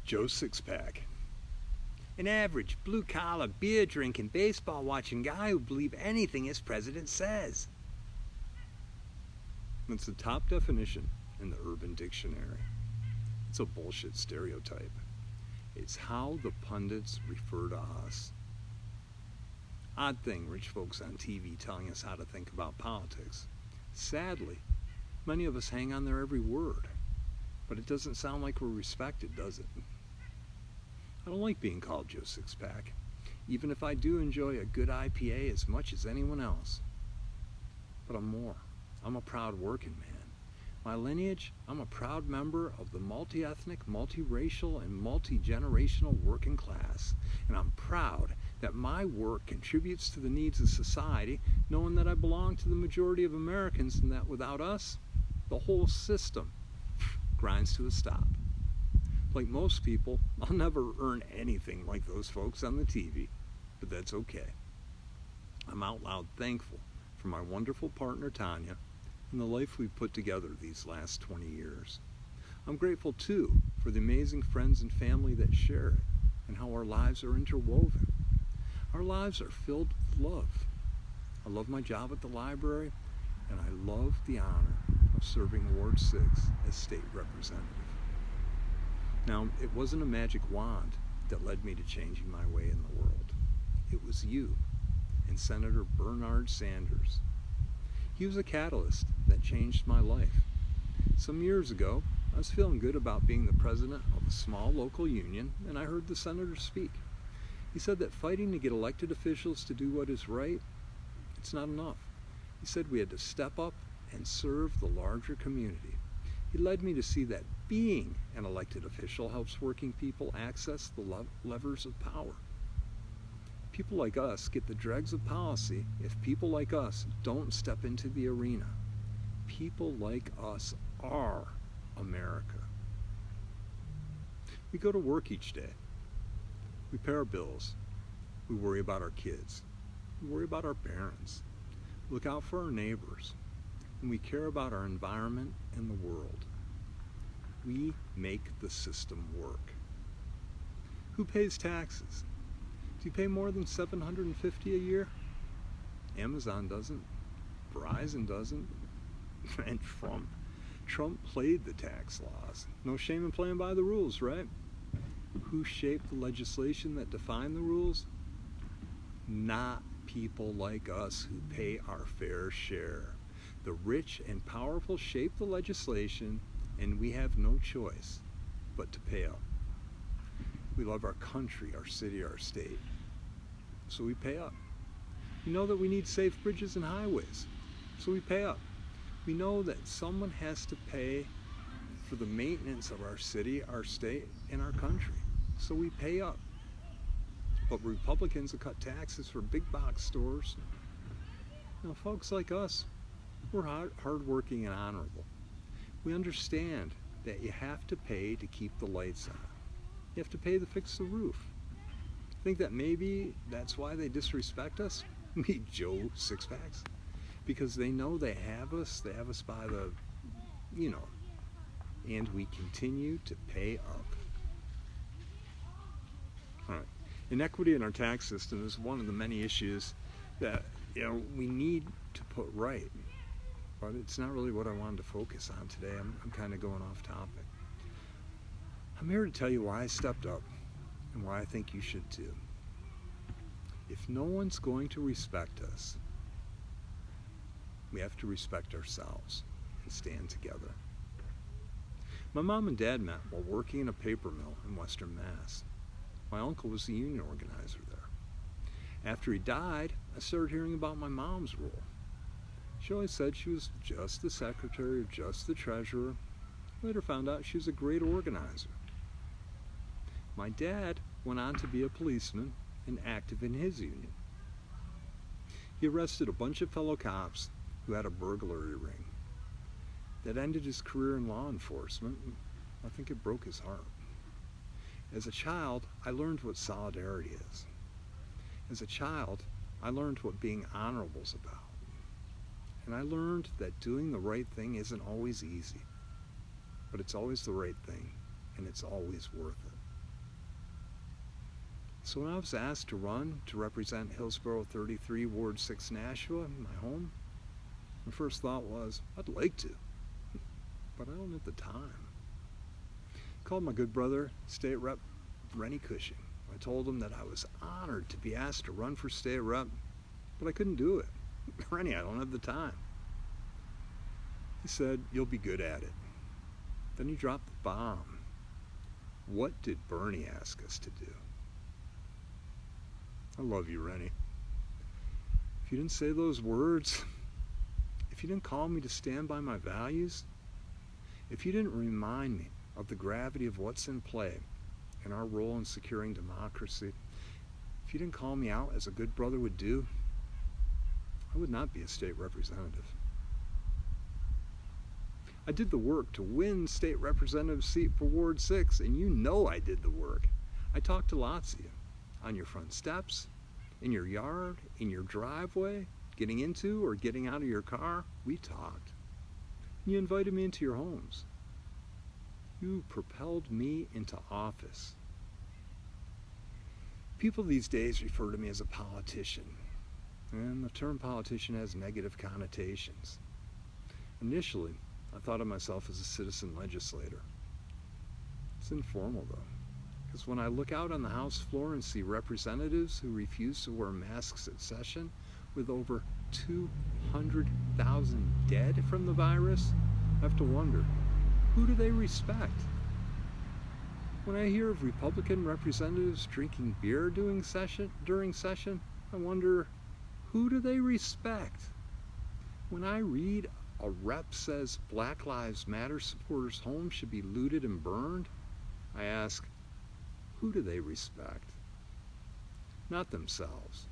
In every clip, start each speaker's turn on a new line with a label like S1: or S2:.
S1: Joe Sixpack. An average, blue-collar, beer-drinking, baseball-watching guy who believes anything his president says. That's the top definition in the Urban Dictionary. It's a bullshit stereotype. It's how the pundits refer to us. Odd thing, rich folks on TV telling us how to think about politics. Sadly, many of us hang on their every word, but it doesn't sound like we're respected, does it? I don't like being called Joe Sixpack, even if I do enjoy a good IPA as much as anyone else. But I'm more. I'm a proud working man. My lineage, I'm a proud member of the multi-ethnic, multi-racial, and multi-generational working class. And I'm proud that my work contributes to the needs of society, knowing that I belong to the majority of Americans and that without us, the whole system grinds to a stop. Like most people, I'll never earn anything like those folks on the TV, but that's okay. I'm out loud thankful for my wonderful partner Tanya and the life we've put together these last 20 years. I'm grateful too for the amazing friends and family that share it and how our lives are interwoven. Our lives are filled with love. I love my job at the library, and I love the honor of serving Ward 6 as state representative. Now, it wasn't a magic wand that led me to changing my way in the world. It was you and Senator Bernard Sanders. He was a catalyst that changed my life. Some years ago, I was feeling good about being the president of a small local union, and I heard the senator speak. He said that fighting to get elected officials to do what is right, it's not enough. He said we had to step up and serve the larger community. He led me to see that being an elected official helps working people access the levers of power. People like us get the dregs of policy if people like us don't step into the arena. People like us are America. We go to work each day. We pay our bills. We worry about our kids. We worry about our parents. We look out for our neighbors. And we care about our environment and the world. We make the system work. Who pays taxes? Do you pay more than $750 a year? Amazon doesn't. Verizon doesn't. And Trump played the tax laws. No shame in playing by the rules, right? Who shaped the legislation that defined the rules? Not people like us who pay our fair share. The rich and powerful shape the legislation, and we have no choice but to pay up. We love our country, our city, our state, so we pay up. We know that we need safe bridges and highways, so we pay up. We know that someone has to pay for the maintenance of our city, our state, and our country, so we pay up. But Republicans will cut taxes for big box stores. Now, folks like us, we're hardworking and honorable. We understand that you have to pay to keep the lights on. You have to pay to fix the roof. Think that maybe that's why they disrespect us? Me, Joe Sixpacks? Because they know they have us by the, and we continue to pay up. All right. Inequity in our tax system is one of the many issues that, we need to put right. But it's not really what I wanted to focus on today. I'm kind of going off topic. I'm here to tell you why I stepped up and why I think you should too. If no one's going to respect us, we have to respect ourselves and stand together. My mom and dad met while working in a paper mill in Western Mass. My uncle was the union organizer there. After he died, I started hearing about my mom's role. She always said she was just the secretary or just the treasurer. Later found out she was a great organizer. My dad went on to be a policeman and active in his union. He arrested a bunch of fellow cops who had a burglary ring. That ended his career in law enforcement. I think it broke his heart. As a child, I learned what solidarity is. As a child, I learned what being honorable is about. And I learned that doing the right thing isn't always easy, but it's always the right thing, and it's always worth it. So when I was asked to run to represent Hillsborough 33, Ward 6, Nashua, my home, my first thought was, I'd like to, but I don't have the time. I called my good brother, State Rep Rennie Cushing. I told him that I was honored to be asked to run for State Rep, but I couldn't do it. Rennie, I don't have the time. He said, you'll be good at it. Then he dropped the bomb. What did Bernie ask us to do? I love you, Rennie. If you didn't say those words, if you didn't call me to stand by my values, if you didn't remind me of the gravity of what's in play and our role in securing democracy, if you didn't call me out as a good brother would do, I would not be a state representative. I did the work to win state representative seat for Ward 6, and you know I did the work. I talked to lots of you on your front steps, in your yard, in your driveway, getting into or getting out of your car. We talked. You invited me into your homes. You propelled me into office. People these days refer to me as a politician, and the term politician has negative connotations. Initially, I thought of myself as a citizen legislator. It's informal though, because when I look out on the House floor and see representatives who refuse to wear masks at session with over 200,000 dead from the virus, I have to wonder, who do they respect? When I hear of Republican representatives drinking beer during session, I wonder, who do they respect? When I read a rep says Black Lives Matter supporters' homes should be looted and burned, I ask, who do they respect? Not themselves,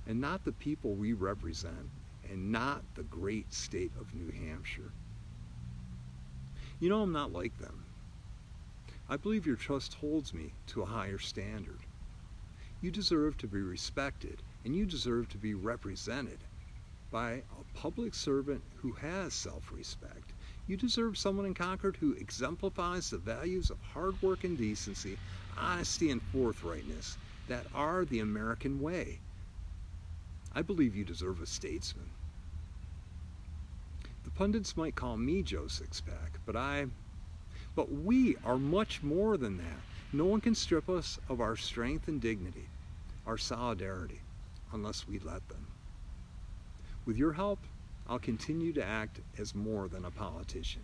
S1: and not the people we represent, and not the great state of New Hampshire. You know I'm not like them. I believe your trust holds me to a higher standard. You deserve to be respected, and you deserve to be represented by a public servant who has self-respect. You deserve someone in Concord who exemplifies the values of hard work and decency, honesty and forthrightness that are the American way. I believe you deserve a statesman. The pundits might call me Joe Sixpack, but we are much more than that. No one can strip us of our strength and dignity, our solidarity, unless we let them. With your help, I'll continue to act as more than a politician.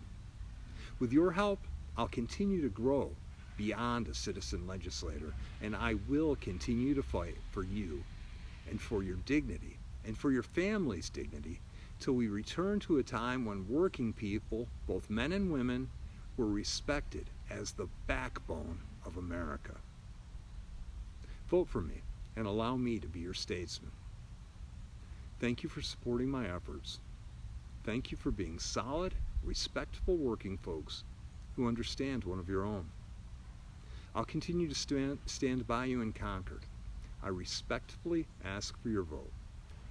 S1: With your help, I'll continue to grow beyond a citizen legislator, and I will continue to fight for you and for your dignity and for your family's dignity till we return to a time when working people, both men and women, were respected as the backbone of America. Vote for me and allow me to be your statesman. Thank you for supporting my efforts. Thank you for being solid, respectful working folks who understand one of your own. I'll continue to stand by you in Concord. I respectfully ask for your vote.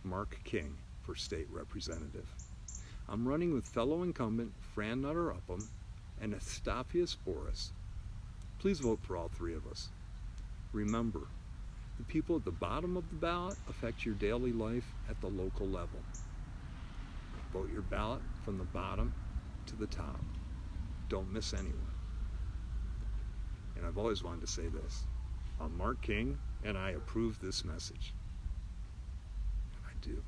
S1: Mark King for State Representative. I'm running with fellow incumbent Fran Nutter-Upham and Estafius Boris. Please vote for all three of us. Remember, the people at the bottom of the ballot affect your daily life at the local level. Vote your ballot from the bottom to the top. Don't miss anyone. And I've always wanted to say this. I'm Mark King, and I approve this message. And I do.